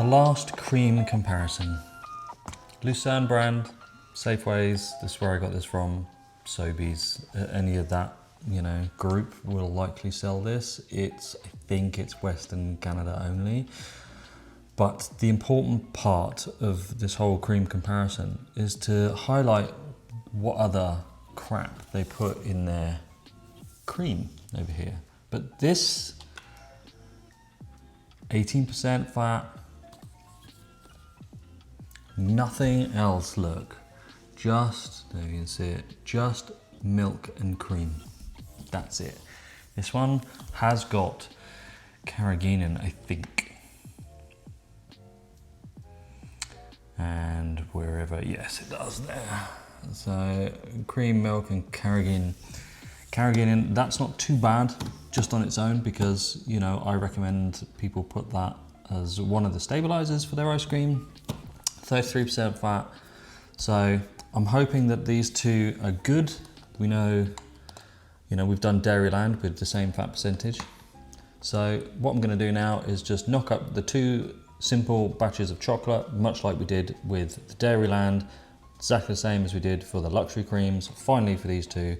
The last cream comparison. Lucerne brand, Safeways, this is where I got this from, Sobeys, any of that, group will likely sell this. I think it's Western Canada only. But the important part of this whole cream comparison is to highlight what other crap they put in their cream over here. But this 18% fat, nothing else, look. Just, there you can see it, just milk and cream. That's it. This one has got carrageenan, I think. And wherever, yes it does there. So cream, milk and carrageenan. Carrageenan, that's not too bad just on its own because, I recommend people put that as one of the stabilizers for their ice cream. 33% fat. So I'm hoping that these two are good. We know, we've done Dairyland with the same fat percentage. So what I'm going to do now is just knock up the two simple batches of chocolate, much like we did with the Dairyland, exactly the same as we did for the luxury creams. Finally, for these two,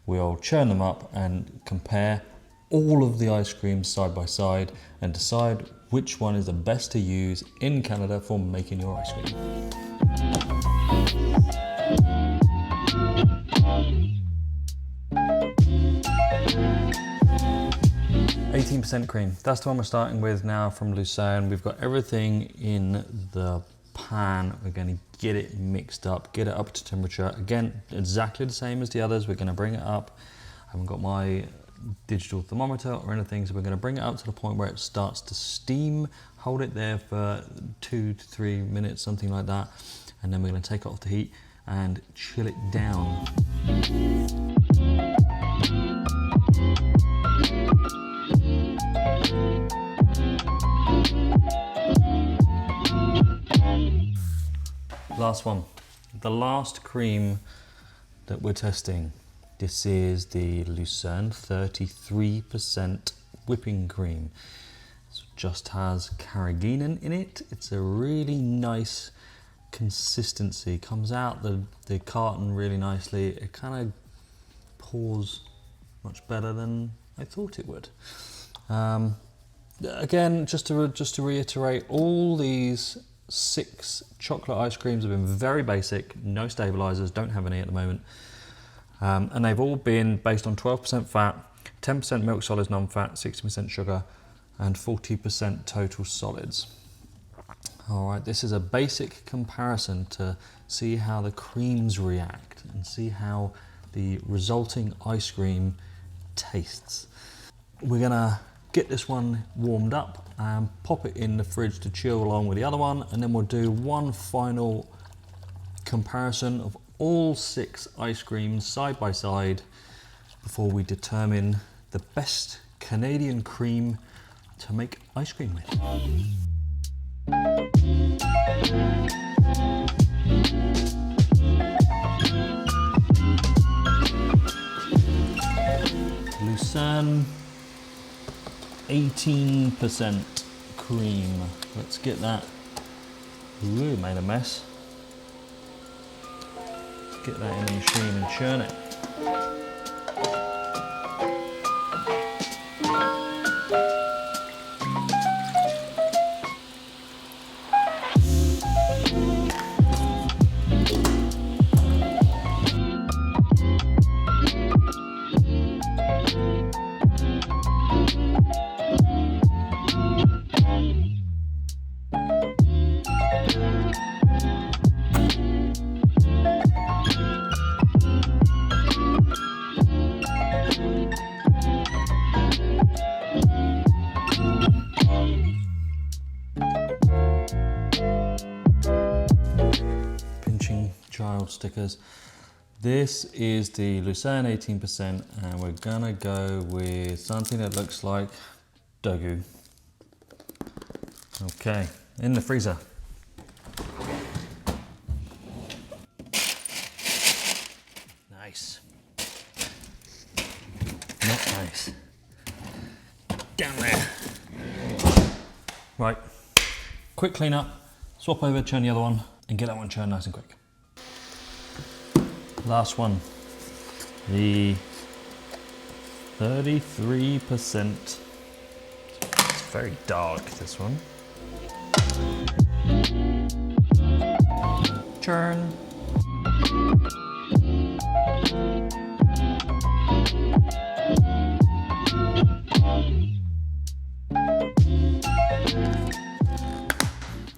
we'll churn them up and compare all of the ice creams side by side and decide which one is the best to use in Canada for making your ice cream. 18% cream, that's the one we're starting with now from Lucerne. We've got everything in the pan. We're going to get it mixed up, get it up to temperature. Again, exactly the same as the others. We're going to bring it up. I haven't got my digital thermometer or anything, so we're going to bring it up to the point where it starts to steam. Hold it there for 2 to 3 minutes, something like that, and then we're going to take it off the heat and chill it down. Last one, the last cream that we're testing. This is the Lucerne 33% whipping cream. It just has carrageenan in it. It's a really nice consistency. Comes out the carton really nicely. It kind of pours much better than I thought it would. Again, just to reiterate, all these 6 chocolate ice creams have been very basic, no stabilizers, don't have any at the moment. And they've all been based on 12% fat, 10% milk solids non-fat, 60% sugar, and 40% total solids. All right, this is a basic comparison to see how the creams react and see how the resulting ice cream tastes. We're gonna get this one warmed up and pop it in the fridge to chill along with the other one, and then we'll do one final comparison of all 6 ice creams side by side before we determine the best Canadian cream to make ice cream with. Lucerne 18% cream. Let's get that. Ooh, made a mess. Get that in the machine and churn it. Child stickers. This is the Lucerne 18%, and we're gonna go with something that looks like dogu. Okay, in the freezer. Nice. Not nice. Down there. Right, Quick clean up, swap over, churn the other one, and get that one churned nice and quick. Last one, the 33%. It's very dark, this one. Churn.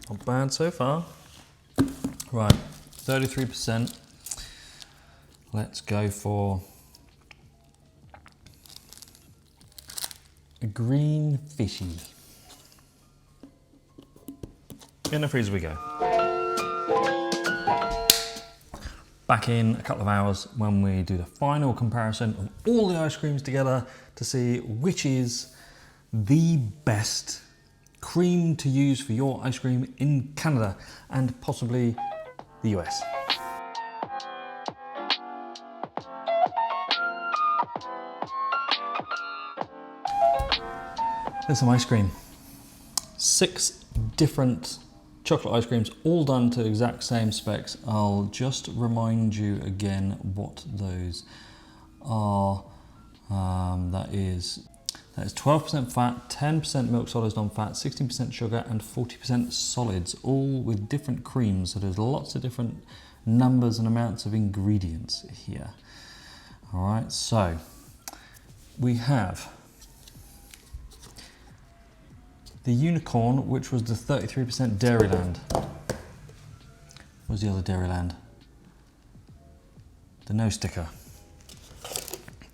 Not bad so far. Right, 33%. Let's go for a green fishy. In the freezer we go. Back in a couple of hours when we do the final comparison of all the ice creams together to see which is the best cream to use for your ice cream in Canada and possibly the US. There's some ice cream. 6 different chocolate ice creams, all done to exact same specs. I'll just remind you again what those are. That is 12% fat, 10% milk solids non-fat, 16% sugar and 40% solids, all with different creams. So there's lots of different numbers and amounts of ingredients here. All right, so we have the unicorn, which was the 33% Dairyland. Where's the other Dairyland? The no sticker.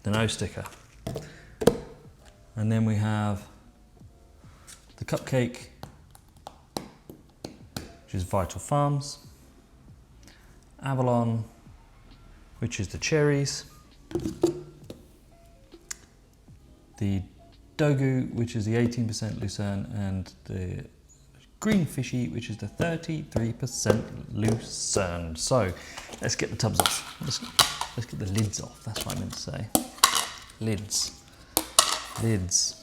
The no sticker. And then we have the cupcake, which is Vital Farms. Avalon, which is the cherries. The Dogu, which is the 18% Lucerne, and the green fishy, which is the 33% Lucerne. So let's get the tubs off. Let's get the lids off. That's what I meant to say. Lids, lids,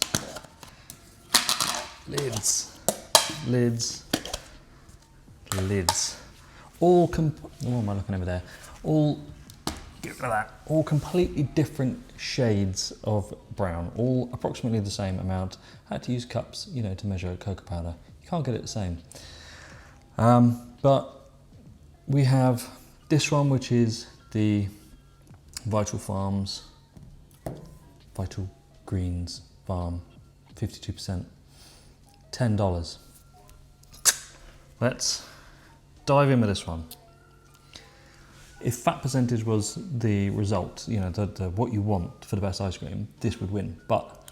lids, lids, lids. All what am I looking over there? Get rid of that. All completely different shades of brown, all approximately the same amount. I had to use cups, you know, to measure cocoa powder. You can't get it the same. But we have this one, which is the Vital Farms, Vital Greens Farm, 52%, $10. Let's dive in with this one. If fat percentage was the result, you know, what you want for the best ice cream, this would win. But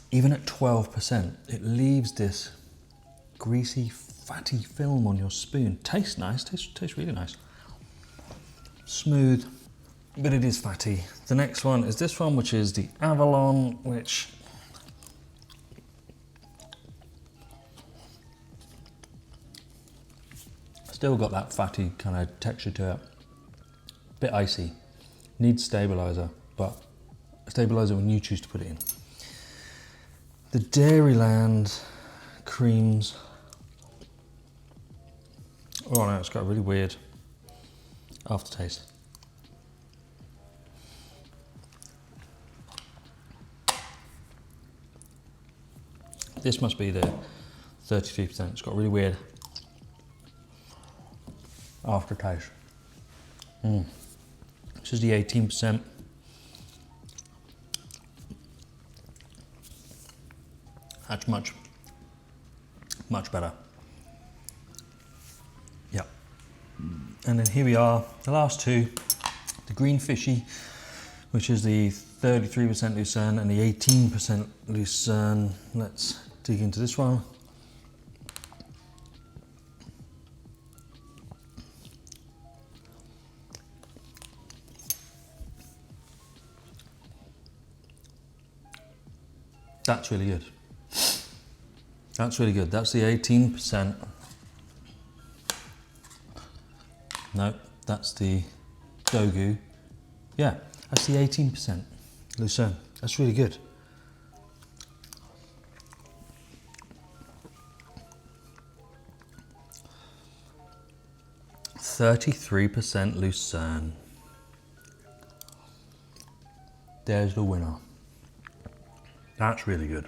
even at 12%, it leaves this greasy, fatty film on your spoon. Tastes nice, tastes really nice. Smooth, but it is fatty. The next one is this one, which is the Avalon, which still got that fatty kind of texture to it. Bit icy. Needs stabilizer, but stabilizer when you choose to put it in. The Dairyland creams. Oh no, it's got a really weird aftertaste. This must be the 33%. It's got a really weird aftertaste. This is the 18%. That's much better. Yep. And then here we are, the last two, the green fishy, which is the 33% Lucerne and the 18% Lucerne. Let's dig into this one. That's really good. That's really good. That's the 18%. No, that's the Dogu. Yeah, that's the 18% Lucerne. That's really good. %33% Lucerne. There's the winner. That's really good.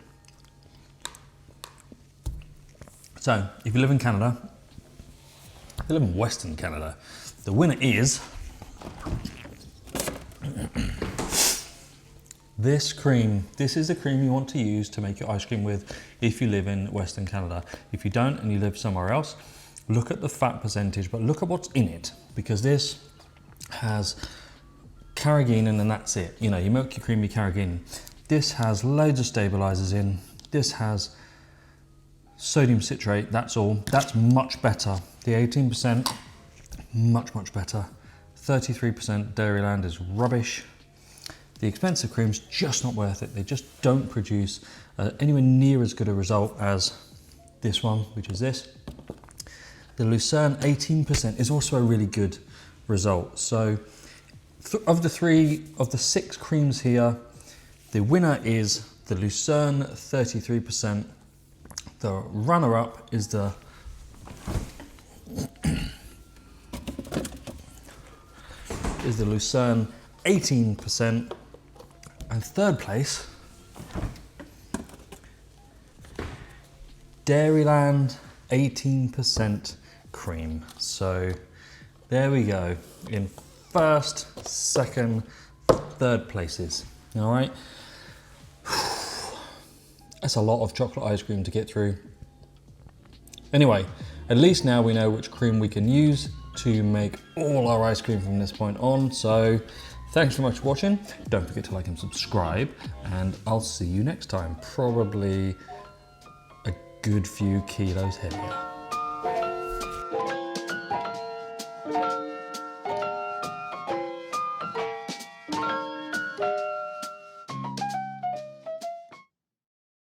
So, if you live in Canada, if you live in Western Canada, the winner is this cream. This is the cream you want to use to make your ice cream with if you live in Western Canada. If you don't and you live somewhere else, look at the fat percentage, but look at what's in it, because this has carrageenan and then that's it. You know, you milk your cream, your carrageenan. This has loads of stabilizers in. This has sodium citrate, that's all. That's much better. The 18%, much, much better. 33% Dairyland is rubbish. The expensive cream's just not worth it. They just don't produce anywhere near as good a result as this one, which is this. The Lucerne 18% is also a really good result. So of the 6 creams here, the winner is the Lucerne 33%. The runner-up is the Lucerne 18%, and third place, Dairyland 18% cream. So there we go, in first, second, third places. All right. That's a lot of chocolate ice cream to get through. Anyway, at least now we know which cream we can use to make all our ice cream from this point on. So thanks so much for watching. Don't forget to like and subscribe, and I'll see you next time, probably a good few kilos heavier.